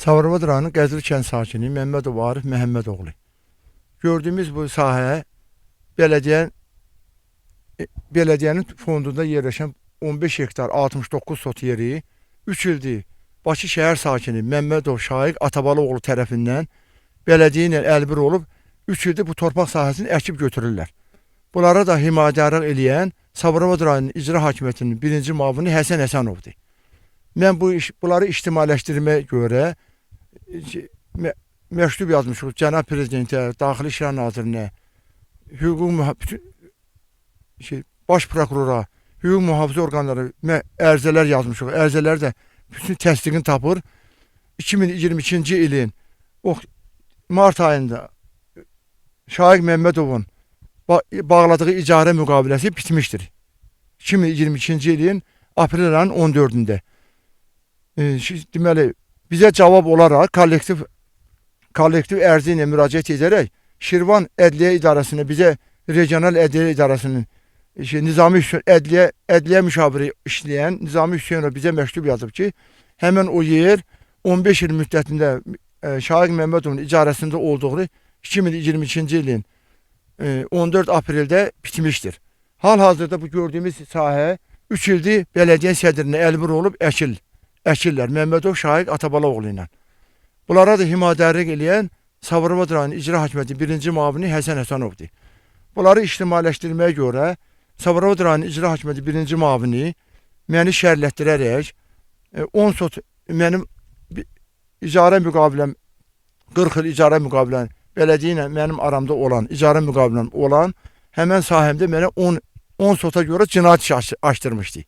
Sabirabad rayonu Qəzvin kənd sakini Məmmədov Arif Məhəmmədoğlu. Gördüyümüz bu sahə belediyenin fondunda yerləşən 15 hektar 69 sot yeri 3 ildir Bakı şəhər sakini Məmmədov Şaiq Atabaloğlu tərəfindən belediye ilə əlbir olub 3 ildir bu torpaq sahəsini əkib götürürlər. Bunlara da himayədarlıq eləyən Sabirabad rayonu icra hakimiyyətinin 1-ci müavini Həsən Həsənovdur. Mən bunları ictimailəşdirməyə görə məktub yazmışıq Cənab Prezidentə, Daxili İşlər Nazirinə, Baş Prokurora, hüquq mühafizə orqanları ərizələr yazmışıq. Ərizələr də bütün təsdiqini tapır. 2022-ci ilin mart ayında Şaiq Məmmədovun bağladığı icarə müqaviləsi bitmişdir. 2022-ci ilin aprel ayının 14-də. Deməli, bizə cavab olaraq kollektiv ərizə ilə müraciət edərək Şirvan Ədliyyə İdarəsinə bizə regional ədliyyə idarəsinin Nizami ədliyyə müşaviri işləyən Nizami Hüseynov bizə məktub yazıb ki, həmin o yer 15 il müddətində Şaiq Məmmədovun icarəsində olduğu 2022-ci ilin 14 apreldə bitmişdir. Hal-hazırda bu gördüyümüz sahə 3 ildir belediye sədrinə əlbir olub əkirlər Məmmədov Şaiq Atabaloğlu ilə. Bunlara da himayədarlıq eləyən Sabirabad rayonu icra hakimiyyəti 1-ci müavini Həsən Həsənovdur. Bunları ictimailəşdirməyə görə Sabirabad rayonu icra hakimiyyəti 1-ci müavini məni şərhlətdirərək 10 sot mənim icarə müqaviləm 40 il icarə müqaviləm belediye ilə mənim aramda olan icarə müqaviləm olan həmən sahəmdə mənə 10 sota görə cinayət işi açdırmışdı.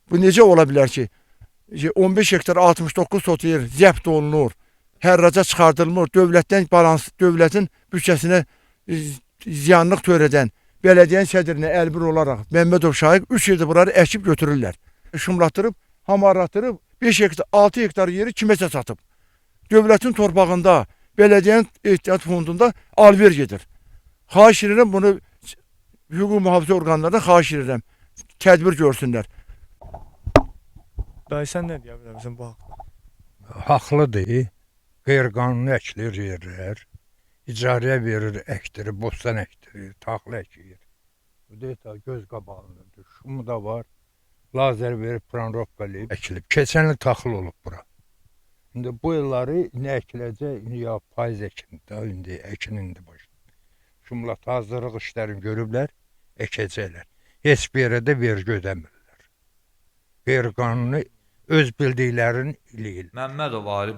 Bu necə ola bilər ki, 15 hektar 69 sot yer zəbt olunur, hərraca çıxardılmır, dövlətin bütçəsinə ziyanlıq törədən belediyenin sədrinə əlbir olaraq Məmmədov Şaiq 3 ildir bunları əkib götürürlər. Şumlatdırıb, hamarlatdırıb 6 hektar yeri kiməsə satıb. Dövlətin torpağında, belediyenin ehtiyat fondunda alver gedir. Xahiş edirəm bunu hüquq mühafizə orqanlarına xahiş edirəm. Tədbir görsünlər. Dayı sən nə deyə bilərsən bu haqda? Haqlıdır. Qeyri-qanuni əkilir yerlər. İcarəyə verir, əkdirir, bostan əkdirir, taxıl əkir. Bu da göz qabağındadır. Şumu da var. Lazer verib, planrovkalıyıb, əkilib. Keçən il taxıl olub bura. İndi bu illəri nə əkiləcək, ya payız əkindir, indi əkin indi başlayır. Şumlat hazırlıq işlərini görüblər, əkəcəklər. Heç bir yerə də vergi ödəmirlər. Qeyri-qanuni öz bildiklərini eləyirlər. Məmmədov Arif